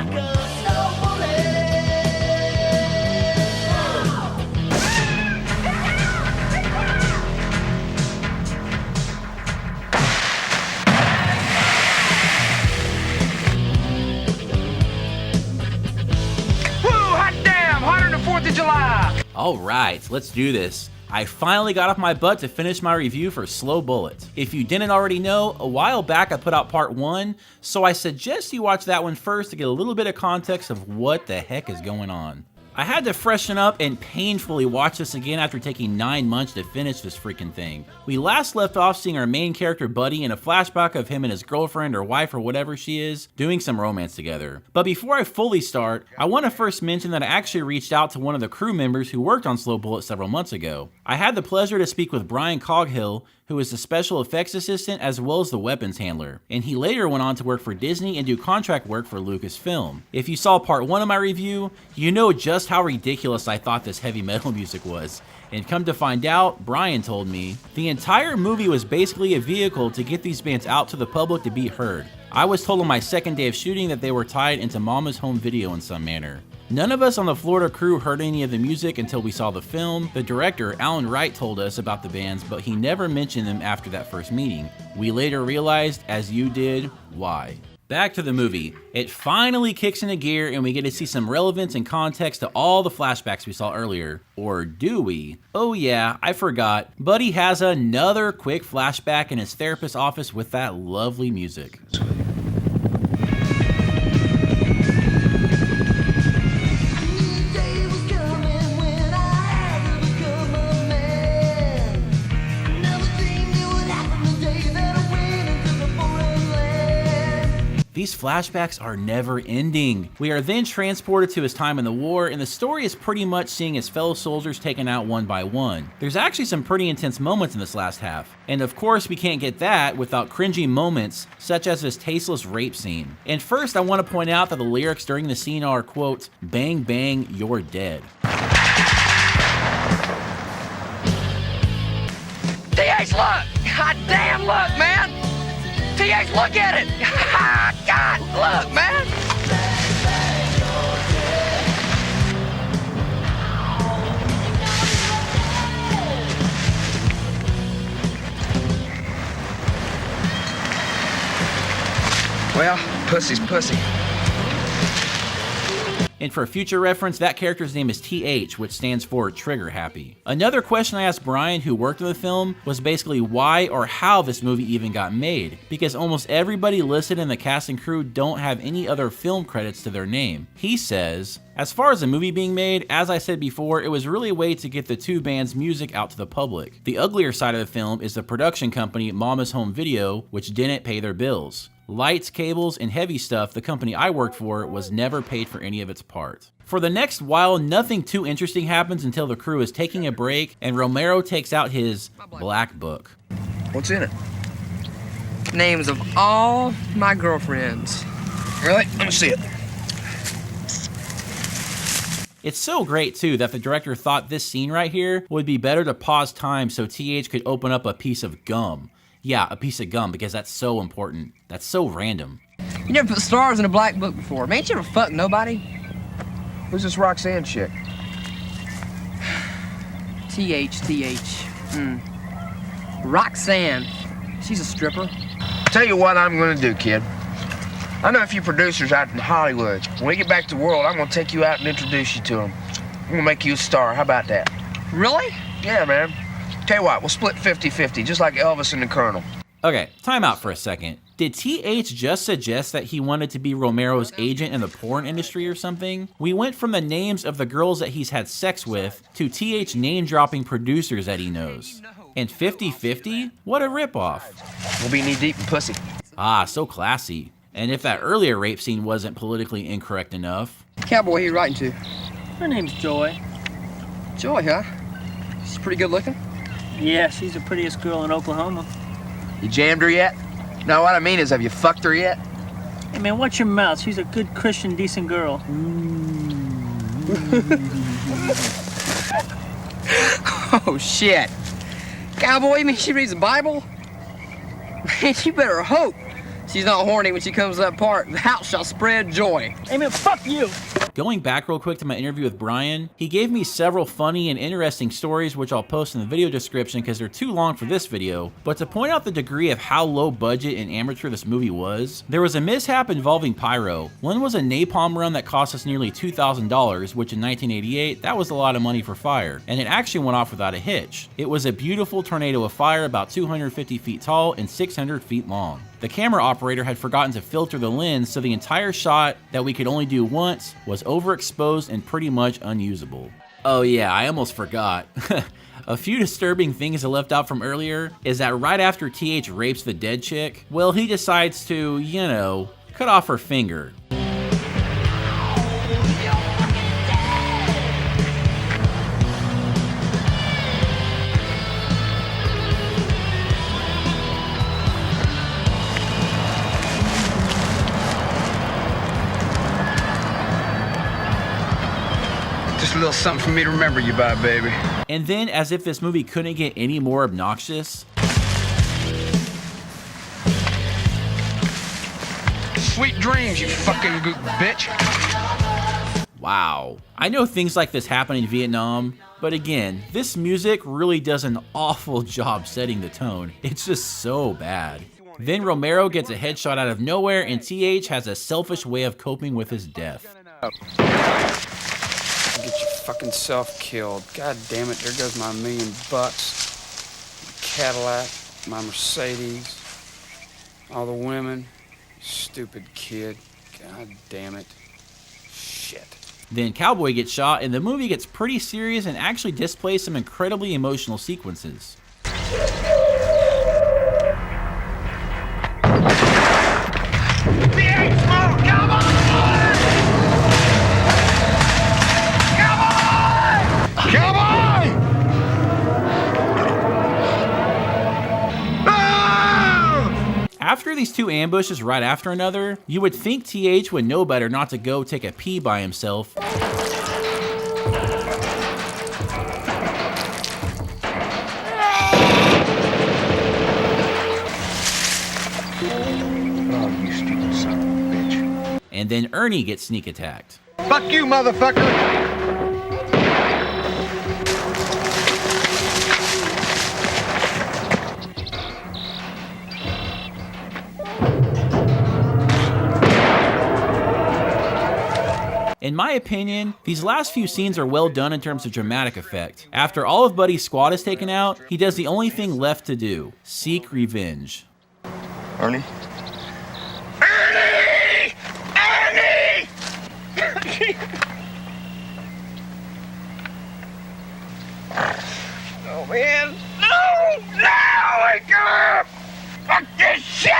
like a snow bullet. July. All right, let's do this. I finally got off my butt to finish my review for Slow Bullet. If you didn't already know, a while back I put out part 1, so I suggest you watch that one first to get a little bit of context of what the heck is going on. I had to freshen up and painfully watch this again after taking 9 months to finish this freaking thing. We last left off seeing our main character Buddy in a flashback of him and his girlfriend or wife or whatever she is doing some romance together. But before I fully start, I want to first mention that I actually reached out to one of the crew members who worked on Slow Bullet several months ago. I had the pleasure to speak with Brian Coghill, who is the special effects assistant as well as the weapons handler, and he later went on to work for Disney and do contract work for Lucasfilm. If you saw part 1 of my review, you know just how ridiculous I thought this heavy metal music was. And come to find out, Brian told me, the entire movie was basically a vehicle to get these bands out to the public to be heard. I was told on my second day of shooting that they were tied into Mama's home video in some manner. None of us on the Florida crew heard any of the music until we saw the film. The director, Wright, told us about the bands, but he never mentioned them after that first meeting. We later realized, as you did, why. Back to the movie. It finally kicks into gear and we get to see some relevance and context to all the flashbacks we saw earlier. Or do we? Oh yeah, I forgot. Buddy has another quick flashback in his therapist's office with that lovely music. These flashbacks are never ending. We are then transported to his time in the war, and the story is pretty much seeing his fellow soldiers taken out one by one. There's actually some pretty intense moments in this last half. And of course, we can't get that without cringy moments, such as this tasteless rape scene. And first, I want to point out that the lyrics during the scene are, quote, "Bang bang, you're dead." TH, look! God damn, look, man! TH, look at it! God, look, man! Well, pussy's pussy. And for future reference, that character's name is TH, which stands for Trigger Happy. Another question I asked Brian, who worked on the film, was basically why or how this movie even got made, because almost everybody listed in the cast and crew don't have any other film credits to their name. He says, as far as the movie being made, as I said before, it was really a way to get the two bands' music out to the public. The uglier side of the film is the production company Mama's Home Video, which didn't pay their bills. Lights, cables, and heavy stuff, the company I worked for, was never paid for any of its parts. For the next while, nothing too interesting happens until the crew is taking a break and Romero takes out his black book. What's in it? Names of all my girlfriends. Really? Let me see it. It's so great too that the director thought this scene right here would be better to pause time so TH could open up a piece of gum. Yeah, a piece of gum, because that's so important. That's so random. You never put stars in a black book before. Man, ain't you ever fucked nobody? Who's this Roxanne chick? TH. Roxanne. She's a stripper. Tell you what I'm gonna do, kid. I know a few producers out in Hollywood. When we get back to the world, I'm gonna take you out and introduce you to them. I'm gonna make you a star. How about that? Really? Yeah, man. Tell you what, we'll split 50-50, just like Elvis and the Colonel. Okay, time out for a second. Did TH just suggest that he wanted to be Romero's agent in the porn industry or something? We went from the names of the girls that he's had sex with to TH name-dropping producers that he knows. And 50-50? What a ripoff. We'll be knee-deep in pussy. Ah, so classy. And if that earlier rape scene wasn't politically incorrect enough. Cowboy, who you writing to? Her name's Joy. Joy, huh? She's pretty good looking. Yeah, she's the prettiest girl in Oklahoma. You jammed her yet? No, what I mean is, have you fucked her yet? Hey man, watch your mouth. She's a good Christian, decent girl. Oh shit. Cowboy, you mean she reads the Bible? Man, you better hope She's not horny when she comes to that part. The house shall spread joy. Hey man, fuck you! Going back real quick to my interview with Brian, he gave me several funny and interesting stories which I'll post in the video description because they're too long for this video, but to point out the degree of how low budget and amateur this movie was, there was a mishap involving pyro. One was a napalm run that cost us nearly $2,000, which in 1988, that was a lot of money for fire, and it actually went off without a hitch. It was a beautiful tornado of fire about 250 feet tall and 600 feet long. The camera operator had forgotten to filter the lens, so the entire shot that we could only do once was overexposed and pretty much unusable. Oh yeah, I almost forgot. A few disturbing things I left out from earlier is that right after TH rapes the dead chick, well, he decides to, you know, cut off her finger. Just a little something for me to remember you by, baby. And then, as if this movie couldn't get any more obnoxious, Sweet dreams, you fucking bitch. wow. I know things like this happen in Vietnam, but again, this music really does an awful job setting the tone. It's just so bad. Then Romero gets a headshot out of nowhere, and TH has a selfish way of coping with his death. Get your fucking self killed. God damn it, there goes my $1,000,000. My Cadillac, my Mercedes, all the women. Stupid kid. God damn it. Shit. Then Cowboy gets shot, and the movie gets pretty serious and actually displays some incredibly emotional sequences. After these two ambushes right after another, you would think TH would know better not to go take a pee by himself. Oh, you stupid son of a bitch. And then Ernie gets sneak attacked. Fuck you, motherfucker! In my opinion, these last few scenes are well done in terms of dramatic effect. After all of Buddy's squad is taken out, he does the only thing left to do: seek revenge. Ernie? Ernie! Ernie! Oh man! No! No! Wake up! Fuck this shit!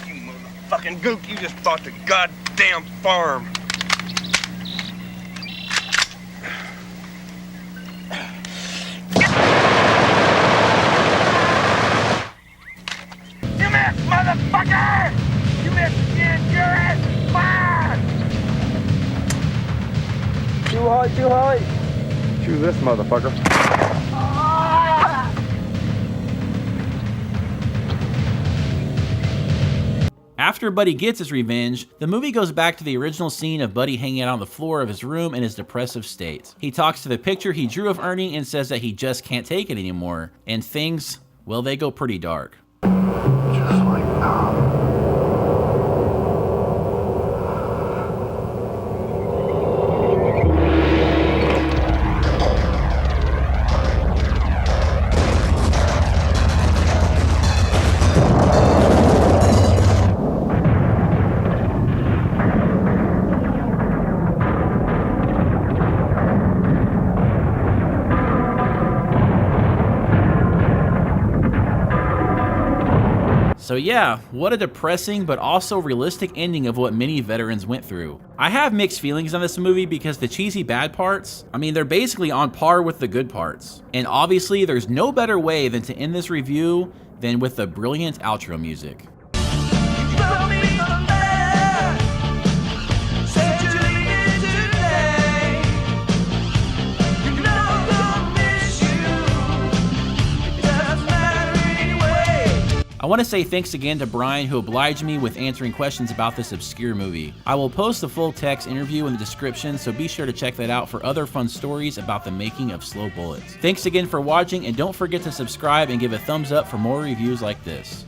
You motherfucking gook, you just bought the goddamn farm. You missed, motherfucker! You missed again, your ass is fine! Too high. Chew this motherfucker. After Buddy gets his revenge, the movie goes back to the original scene of Buddy hanging out on the floor of his room in his depressive state. He talks to the picture he drew of Ernie and says that he just can't take it anymore. And things, well, they go pretty dark. Just like that. So yeah, what a depressing but also realistic ending of what many veterans went through. I have mixed feelings on this movie because the cheesy bad parts, I mean, they're basically on par with the good parts. And obviously there's no better way than to end this review than with the brilliant outro music. I want to say thanks again to Brian, who obliged me with answering questions about this obscure movie. I will post the full text interview in the description, so be sure to check that out for other fun stories about the making of Slow Bullets. Thanks again for watching, and don't forget to subscribe and give a thumbs up for more reviews like this.